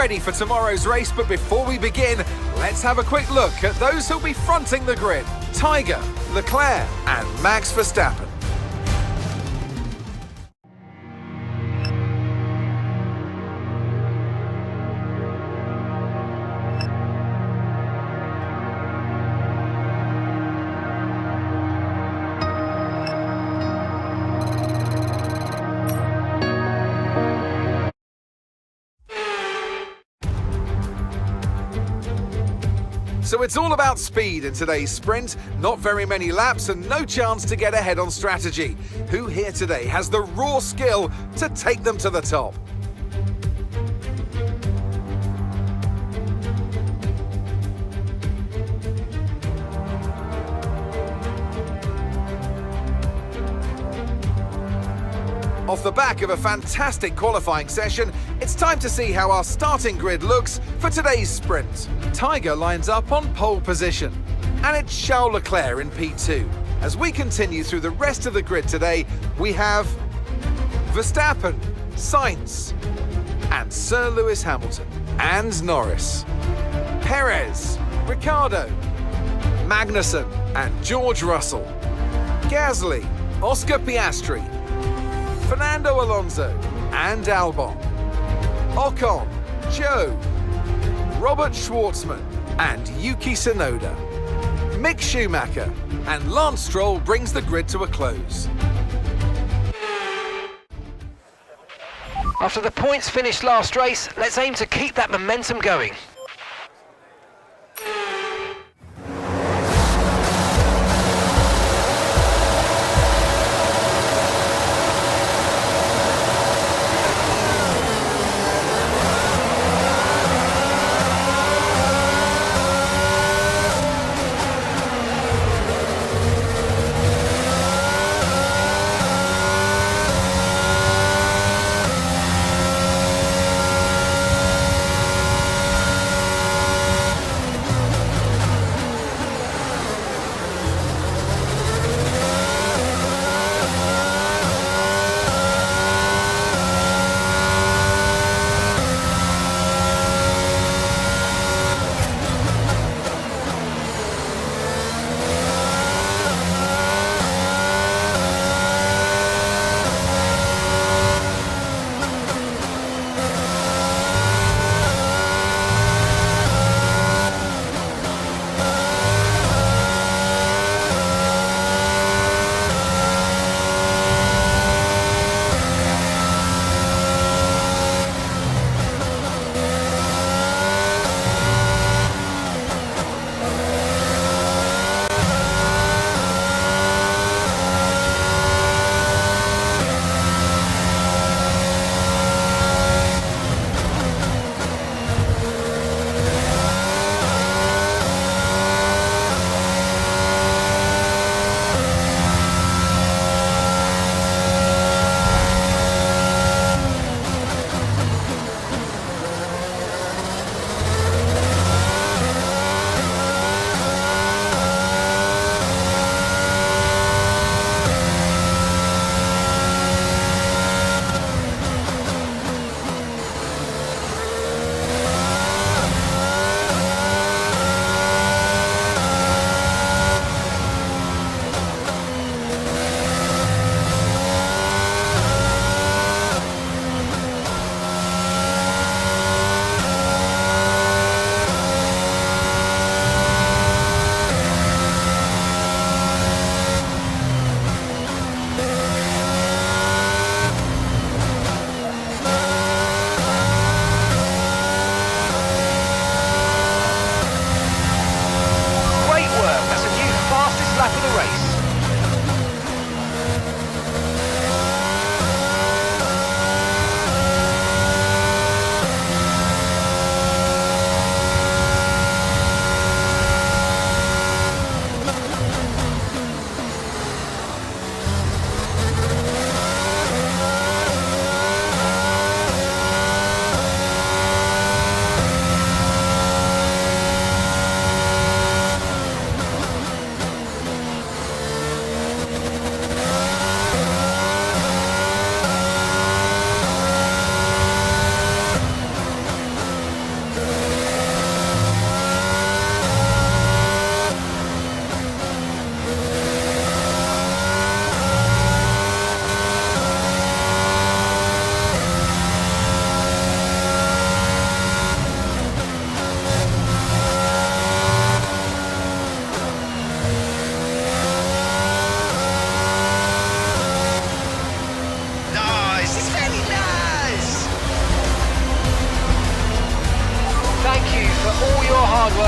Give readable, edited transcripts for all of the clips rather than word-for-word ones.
ready for tomorrow's race, but before we begin, let's have a quick look at those who'll be fronting the grid. Tiger, Leclerc and Max Verstappen. So it's all about speed in today's sprint, not very many laps and no chance to get ahead on strategy. Who here today has the raw skill to take them to the top? Off the back of a fantastic qualifying session, it's time to see how our starting grid looks for today's sprint. Tiger lines up on pole position, and it's Charles Leclerc in P2. As we continue through the rest of the grid today, we have Verstappen, Sainz, and Sir Lewis Hamilton, and Norris, Perez, Ricciardo, Magnussen, and George Russell, Gasly, Oscar Piastri, Fernando Alonso and Albon, Ocon, Zhou, Robert Schwartzman and Yuki Tsunoda, Mick Schumacher and Lance Stroll brings the grid to a close. After the points finished last race, let's aim to keep that momentum going.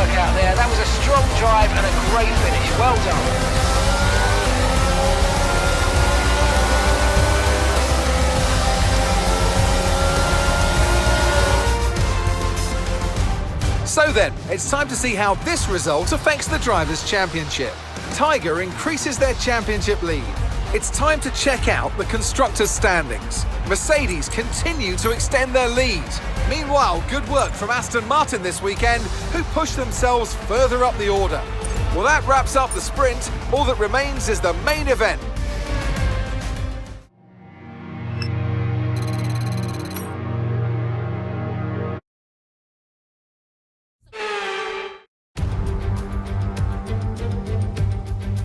work out there. That was a strong drive and a great finish. Well done. So then, it's time to see how this result affects the Drivers' Championship. Tiger increases their championship lead. It's time to check out the Constructors' standings. Mercedes continue to extend their lead. Meanwhile, good work from Aston Martin this weekend, who pushed themselves further up the order. Well, that wraps up the sprint. All that remains is the main event.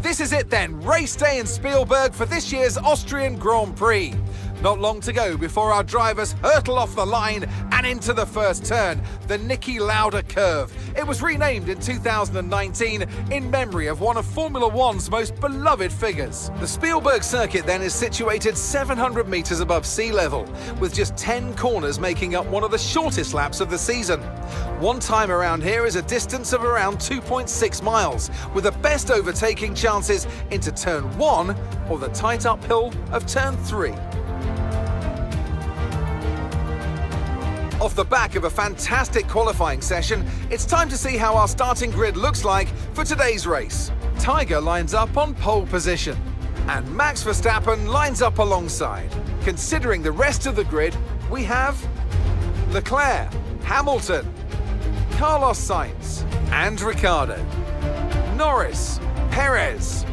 This is it then, race day in Spielberg for this year's Austrian Grand Prix. Not long to go before our drivers hurtle off the line and into the first turn, the Niki Lauda curve. It was renamed in 2019 in memory of one of Formula One's most beloved figures. The Spielberg circuit then is situated 700 metres above sea level, with just 10 corners making up one of the shortest laps of the season. One time around here is a distance of around 2.6 miles, with the best overtaking chances into turn 1 or the tight uphill of turn 3. Off the back of a fantastic qualifying session, it's time to see how our starting grid looks like for today's race. Tiger lines up on pole position, and Max Verstappen lines up alongside. Considering the rest of the grid, we have Leclerc, Hamilton, Carlos Sainz and Ricciardo, Norris, Perez,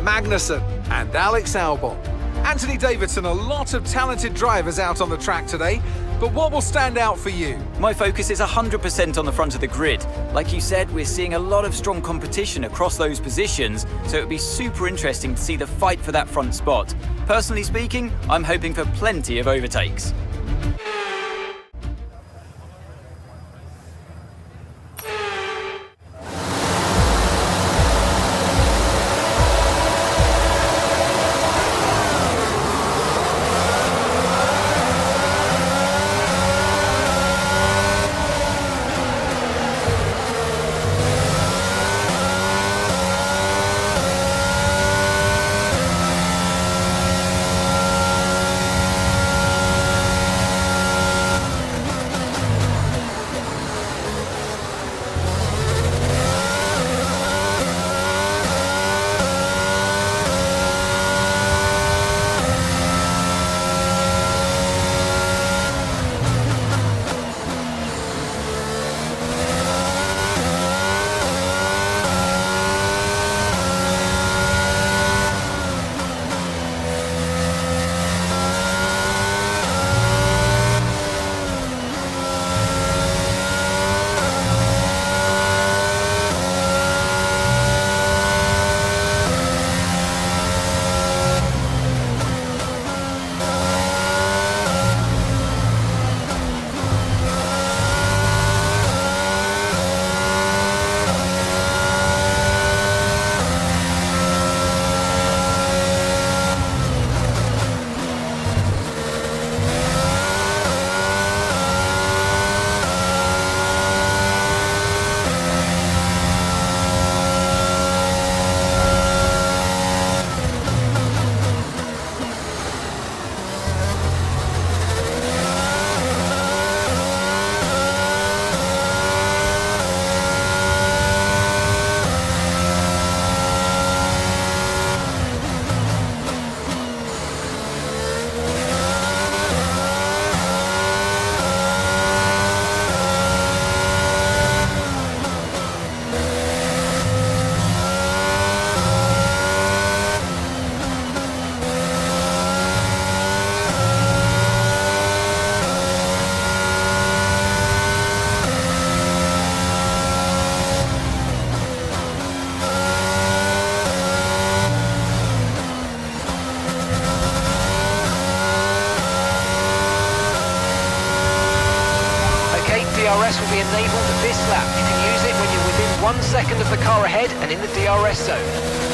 Magnussen and Alex Albon. Anthony Davidson, a lot of talented drivers out on the track today, but what will stand out for you? My focus is 100% on the front of the grid. Like you said, we're seeing a lot of strong competition across those positions, so it would be super interesting to see the fight for that front spot. Personally speaking, I'm hoping for plenty of overtakes. DRS will be enabled this lap. You can use it when you're within 1 second of the car ahead and in the DRS zone.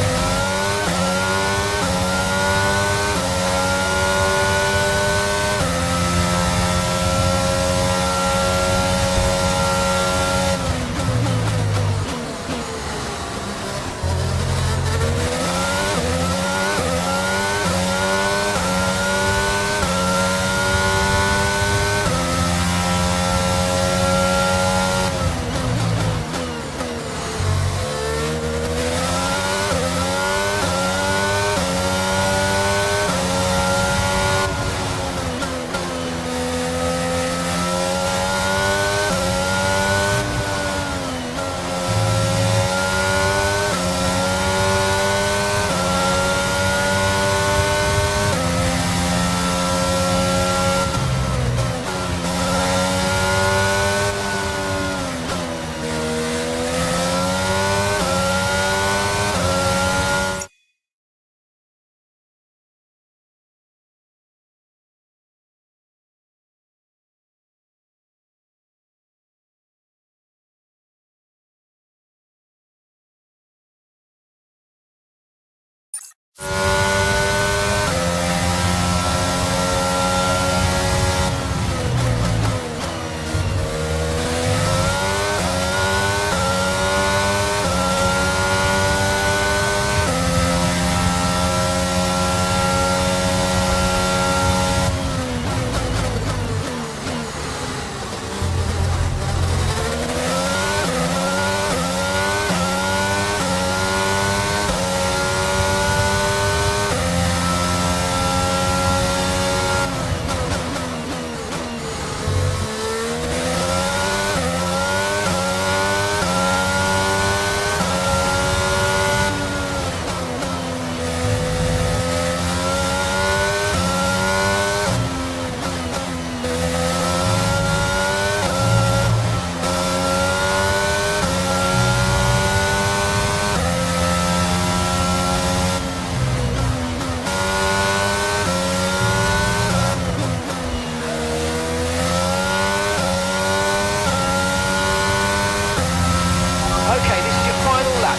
Okay, this is your final lap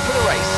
of the race.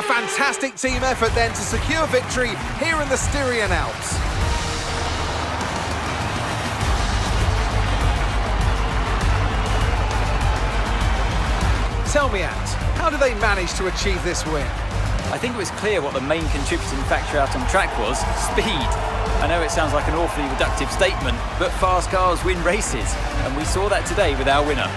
Fantastic team effort then to secure victory here in the Styrian Alps. Tell me, Ant, how did they manage to achieve this win? I think it was clear what the main contributing factor out on track was: speed. I know it sounds like an awfully reductive statement, but fast cars win races, and we saw that today with our winner.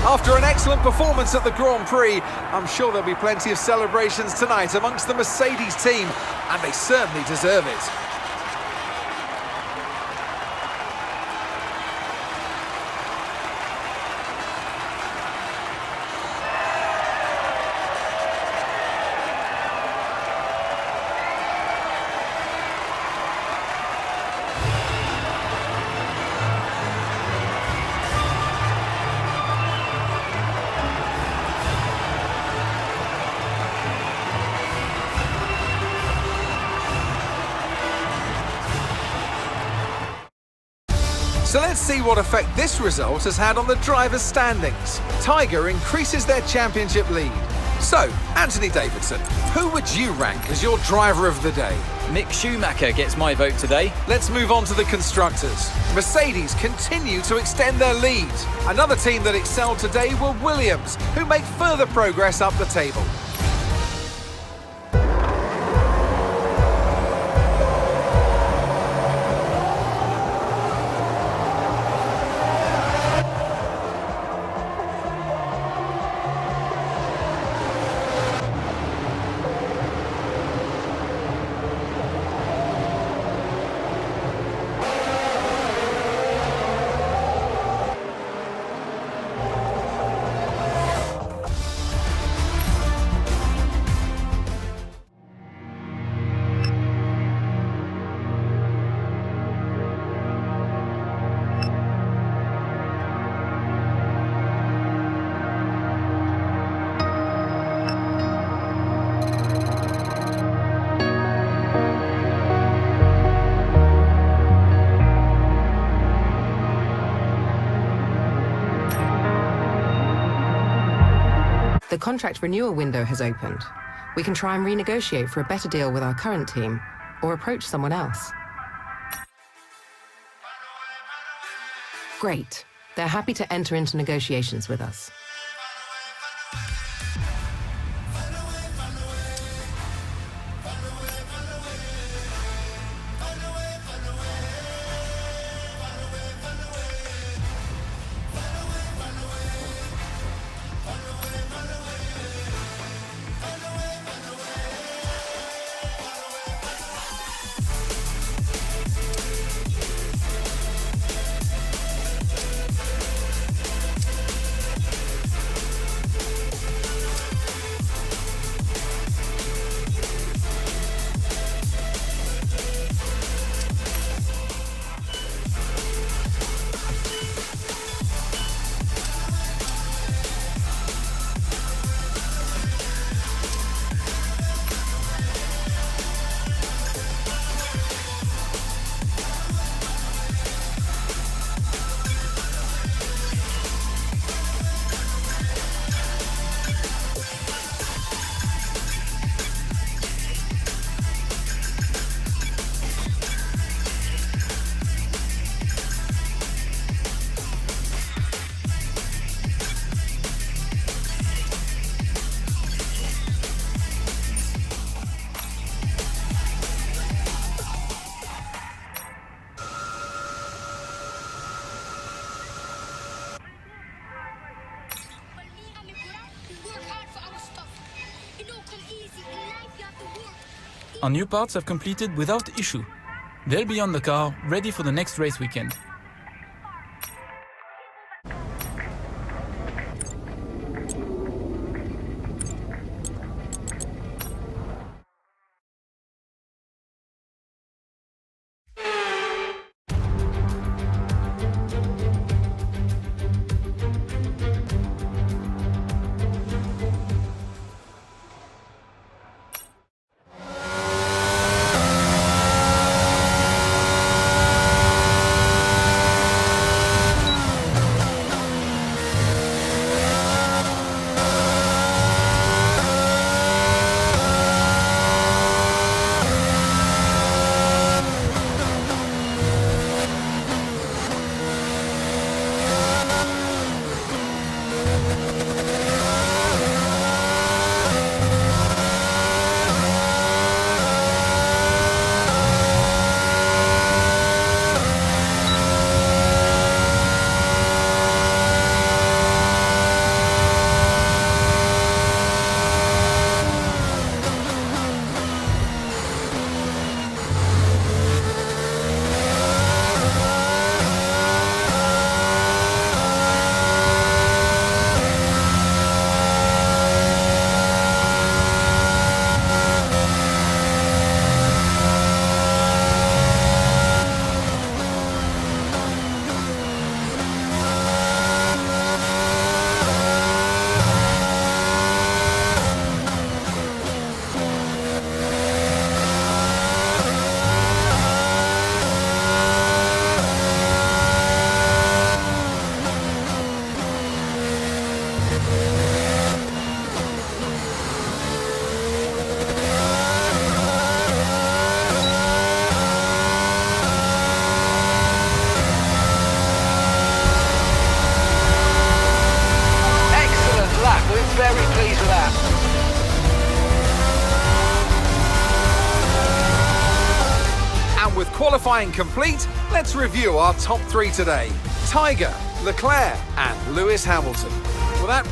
After an excellent performance at the Grand Prix, I'm sure there'll be plenty of celebrations tonight amongst the Mercedes team, and they certainly deserve it. So let's see what effect this result has had on the drivers' standings. Tiger increases their championship lead. So, Anthony Davidson, who would you rank as your driver of the day? Mick Schumacher gets my vote today. Let's move on to the constructors. Mercedes continue to extend their lead. Another team that excelled today were Williams, who make further progress up the table. The contract renewal window has opened. We can try and renegotiate for a better deal with our current team, or approach someone else. Great. They're happy to enter into negotiations with us. Our new parts have completed without issue. They'll be on the car, ready for the next race weekend. Very pleased with that. And with qualifying complete, let's review our top three today. Tiger, Leclerc and Lewis Hamilton. Well, that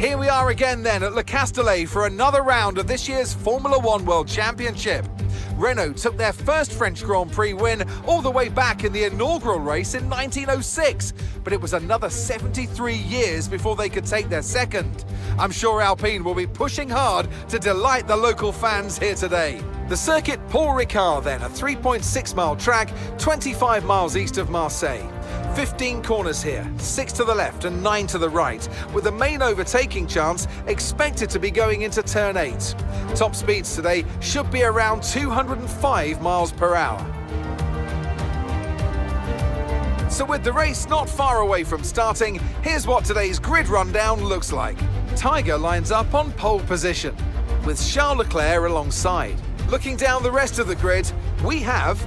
Here we are again then at Le Castellet for another round of this year's Formula One World Championship. Renault took their first French Grand Prix win all the way back in the inaugural race in 1906, but it was another 73 years before they could take their second. I'm sure Alpine will be pushing hard to delight the local fans here today. The circuit Paul Ricard then, a 3.6-mile track, 25 miles east of Marseille. 15 corners here, 6 to the left and 9 to the right, with the main overtaking chance expected to be going into turn 8. Top speeds today should be around 205 miles per hour. So with the race not far away from starting, here's what today's grid rundown looks like. Tiger lines up on pole position, with Charles Leclerc alongside. Looking down the rest of the grid, we have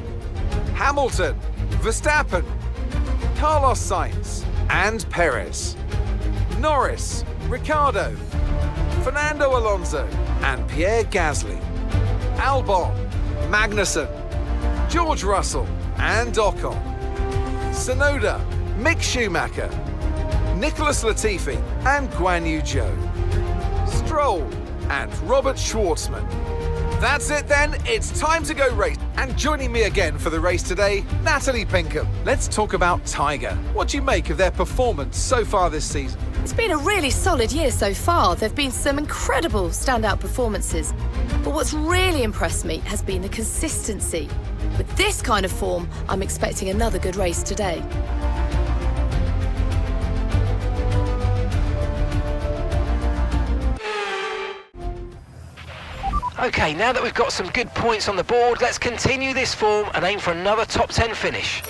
Hamilton, Verstappen, Carlos Sainz and Perez, Norris, Ricciardo, Fernando Alonso and Pierre Gasly, Albon, Magnussen, George Russell and Ocon, Tsunoda, Mick Schumacher, Nicholas Latifi and Guan Yu Zhou, Stroll and Robert Schwartzman. That's it then, it's time to go race. And joining me again for the race today, Natalie Pinkham. Let's talk about Tiger. What do you make of their performance so far this season? It's been a really solid year so far. There have been some incredible standout performances. But what's really impressed me has been the consistency. With this kind of form, I'm expecting another good race today. Okay, now that we've got some good points on the board, let's continue this form and aim for another top 10 finish.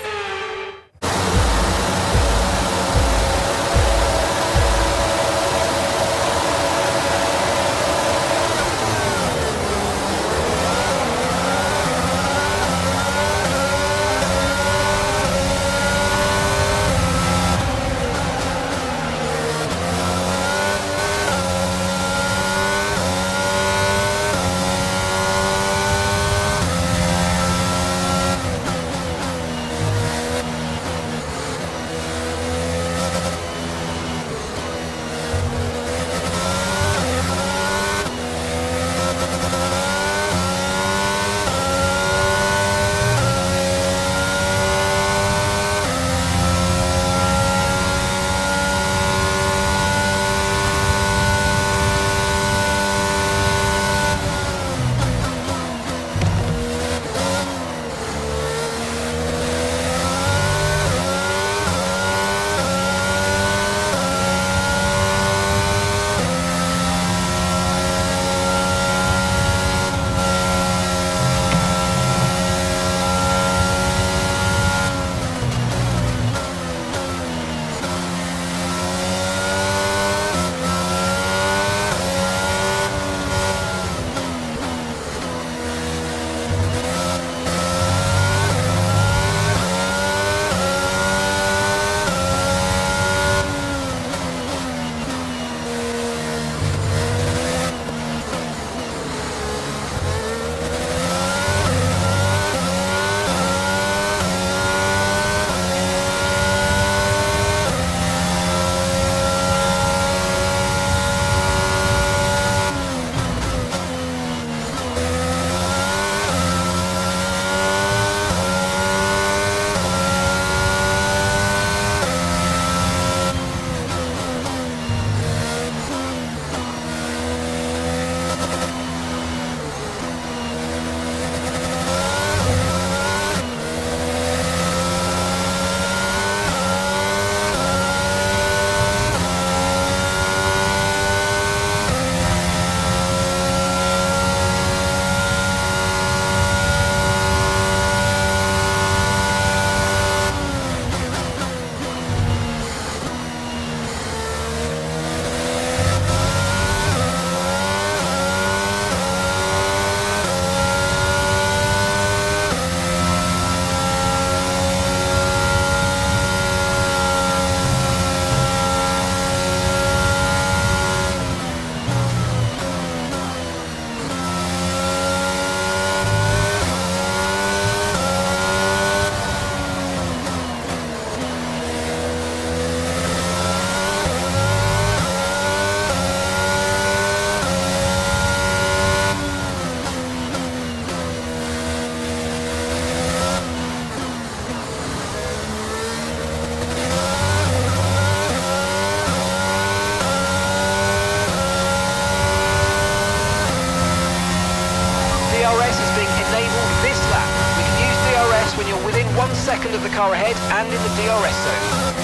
second of the car ahead and in the DRS zone.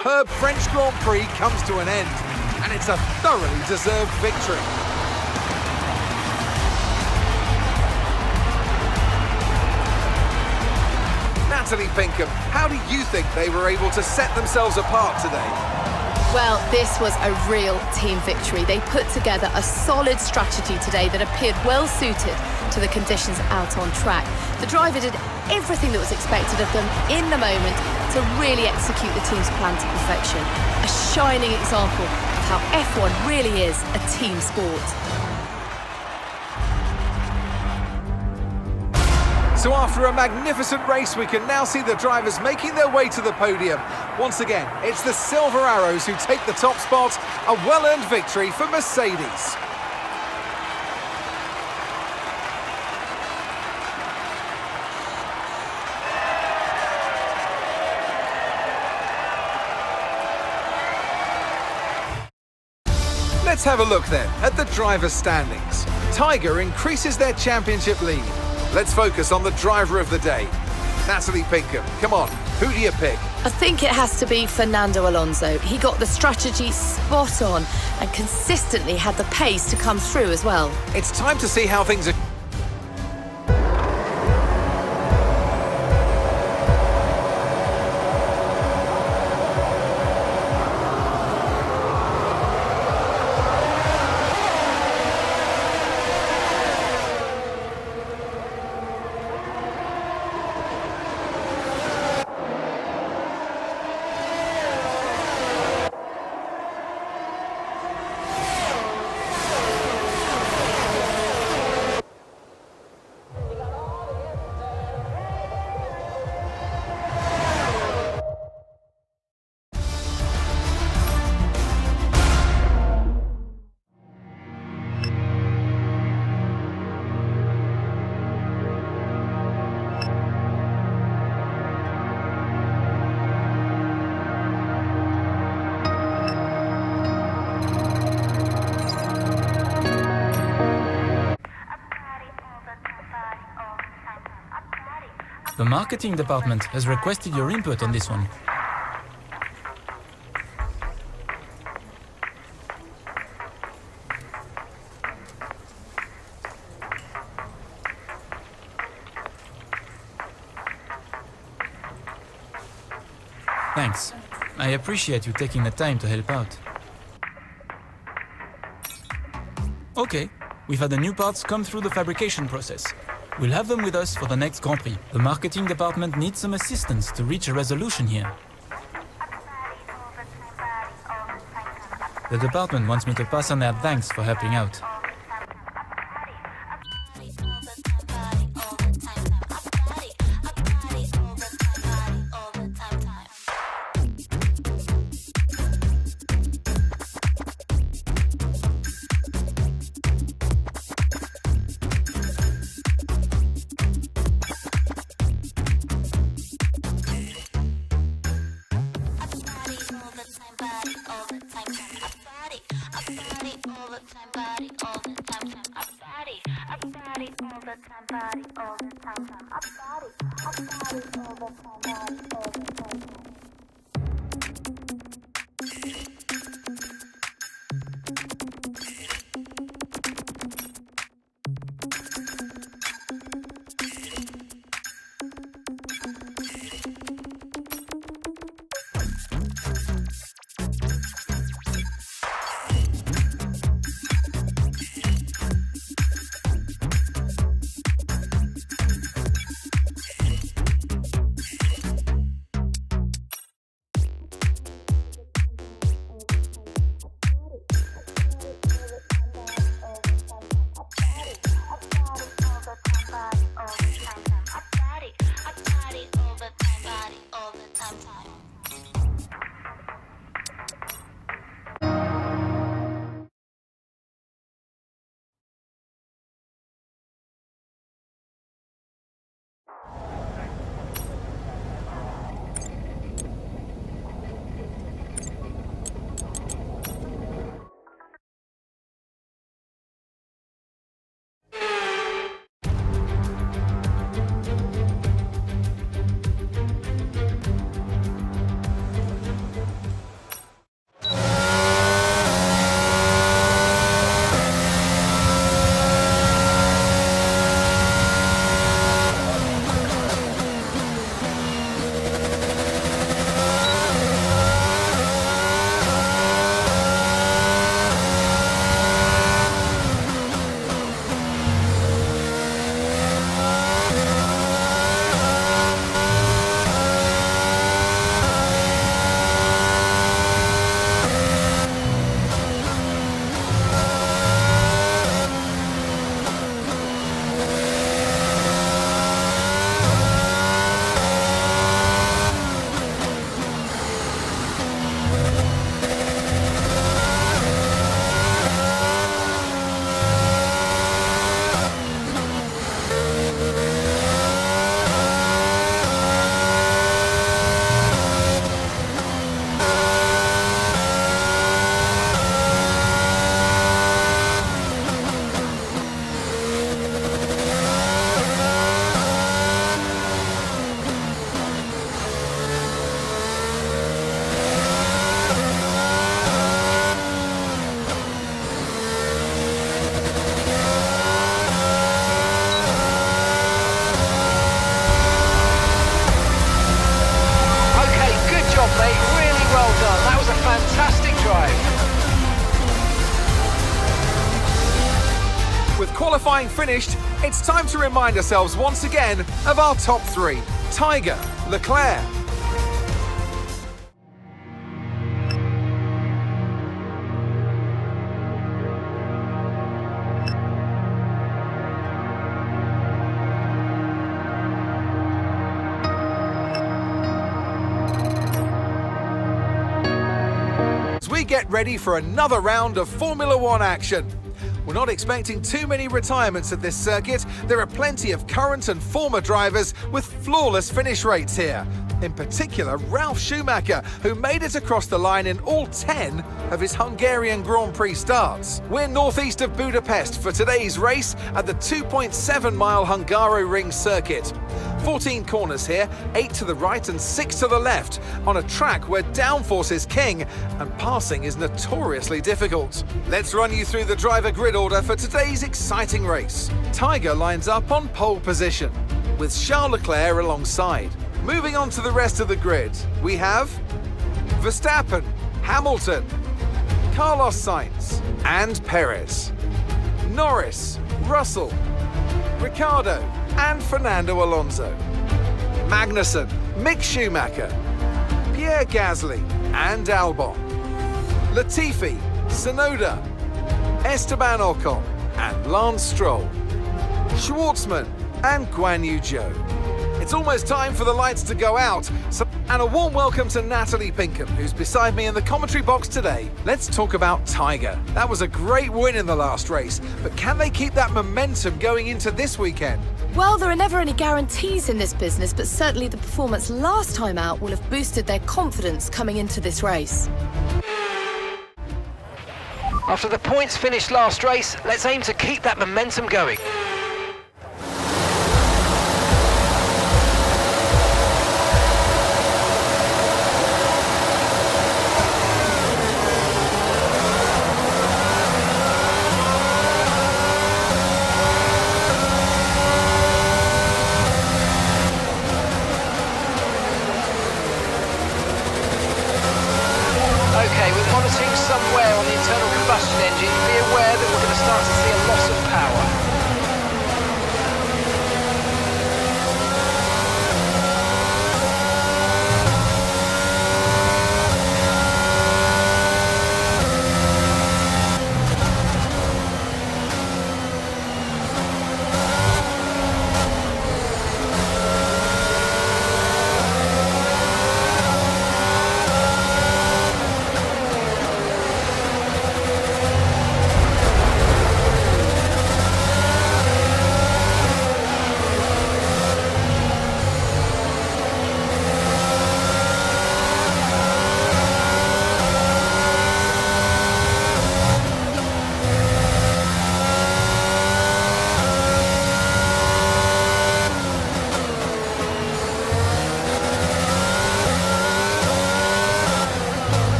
superb French Grand Prix comes to an end, and it's a thoroughly deserved victory. Natalie Pinkham, how do you think they were able to set themselves apart today? Well, this was a real team victory. They put together a solid strategy today that appeared well suited to the conditions out on track. The driver did everything that was expected of them in the moment to really execute the team's plan to perfection. A shining example of how F1 really is a team sport. So after a magnificent race, we can now see the drivers making their way to the podium. Once again, it's the Silver Arrows who take the top spot, a well-earned victory for Mercedes. Let's have a look then at the drivers' standings. Tiger increases their championship lead. Let's focus on the driver of the day. Natalie Pinkham, come on, who do you pick? I think it has to be Fernando Alonso. He got the strategy spot on and consistently had the pace to come through as well. It's time to see how things are. The marketing department has requested your input on this one. Thanks. I appreciate you taking the time to help out. Okay, we've had the new parts come through the fabrication process. We'll have them with us for the next Grand Prix. The marketing department needs some assistance to reach a resolution here. The department wants me to pass on their thanks for helping out. qualifying finished, it's time to remind ourselves once again of our top three: Tiger, Leclerc. We get ready for another round of Formula One action. We're not expecting too many retirements at this circuit. There are plenty of current and former drivers with flawless finish rates here. In particular, Ralf Schumacher, who made it across the line in all 10 of his Hungarian Grand Prix starts. We're northeast of Budapest for today's race at the 2.7-mile Hungaroring circuit. 14 corners here, 8 to the right and 6 to the left, on a track where downforce is king and passing is notoriously difficult. Let's run you through the driver grid order for today's exciting race. Tiger lines up on pole position, with Charles Leclerc alongside. Moving on to the rest of the grid, we have Verstappen, Hamilton, Carlos Sainz and Perez, Norris, Russell, Ricciardo and Fernando Alonso, Magnussen, Mick Schumacher, Pierre Gasly and Albon, Latifi, Tsunoda, Esteban Ocon and Lance Stroll, Schwartzman and Guan Yu Zhou. It's almost time for the lights to go out, and a warm welcome to Natalie Pinkham, who's beside me in the commentary box today. Let's talk about Tiger. That was a great win in the last race, but can they keep that momentum going into this weekend? Well, there are never any guarantees in this business, but certainly the performance last time out will have boosted their confidence coming into this race. After the points finished last race, let's aim to keep that momentum going. Okay, we're monitoring somewhere on the internal combustion engine. Be aware that we're going to start to see a loss of power.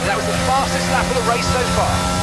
That was the fastest lap of the race so far.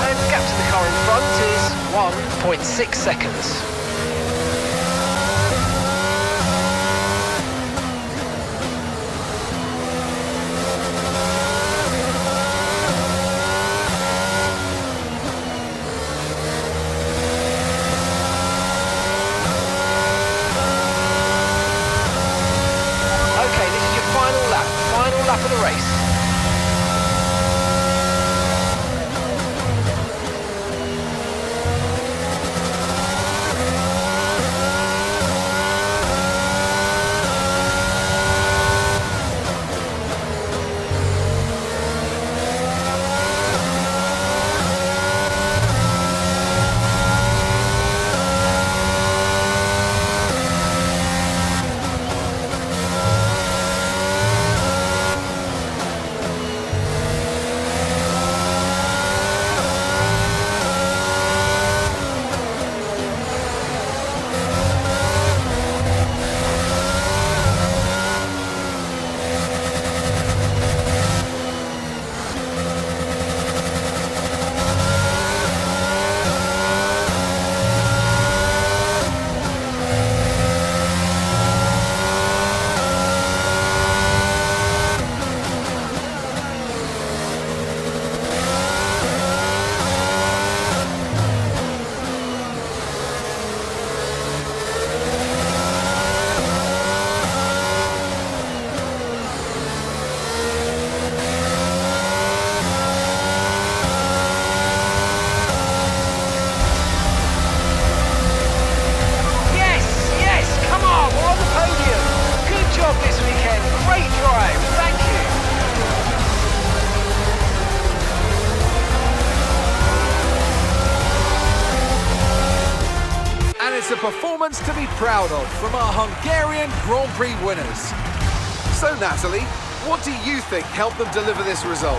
And the gap to the car in front is 1.6 seconds. Lap of the race. It's a performance to be proud of from our Hungarian Grand Prix winners. So Natalie, what do you think helped them deliver this result?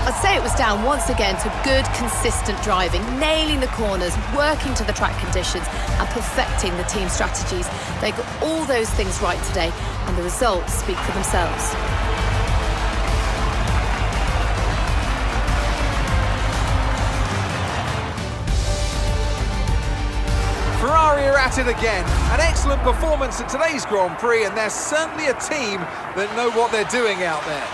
I'd say it was down once again to good, consistent driving, nailing the corners, working to the track conditions and perfecting the team strategies. They got all those things right today and the results speak for themselves. Ferrari Ferrari are at it again. An excellent performance at today's Grand Prix, and they're certainly a team that know what they're doing out there.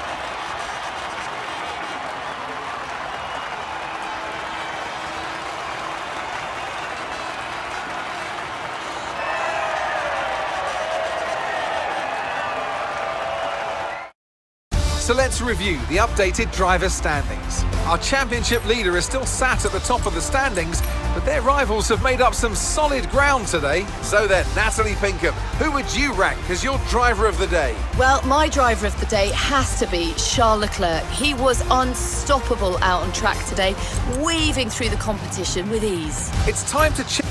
So let's review the updated driver standings. Our championship leader is still sat at the top of the standings, but their rivals have made up some solid ground today. So then, Natalie Pinkham, who would you rank as your driver of the day? Well, my driver of the day has to be Charles Leclerc. He was unstoppable out on track today, weaving through the competition with ease. It's time to check.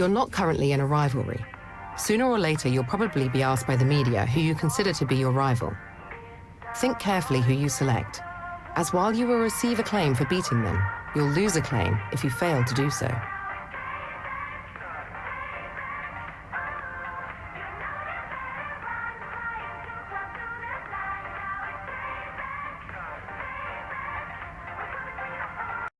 You're not currently in a rivalry. Sooner or later, you'll probably be asked by the media who you consider to be your rival. Think carefully who you select, as while you will receive acclaim for beating them, you'll lose acclaim if you fail to do so.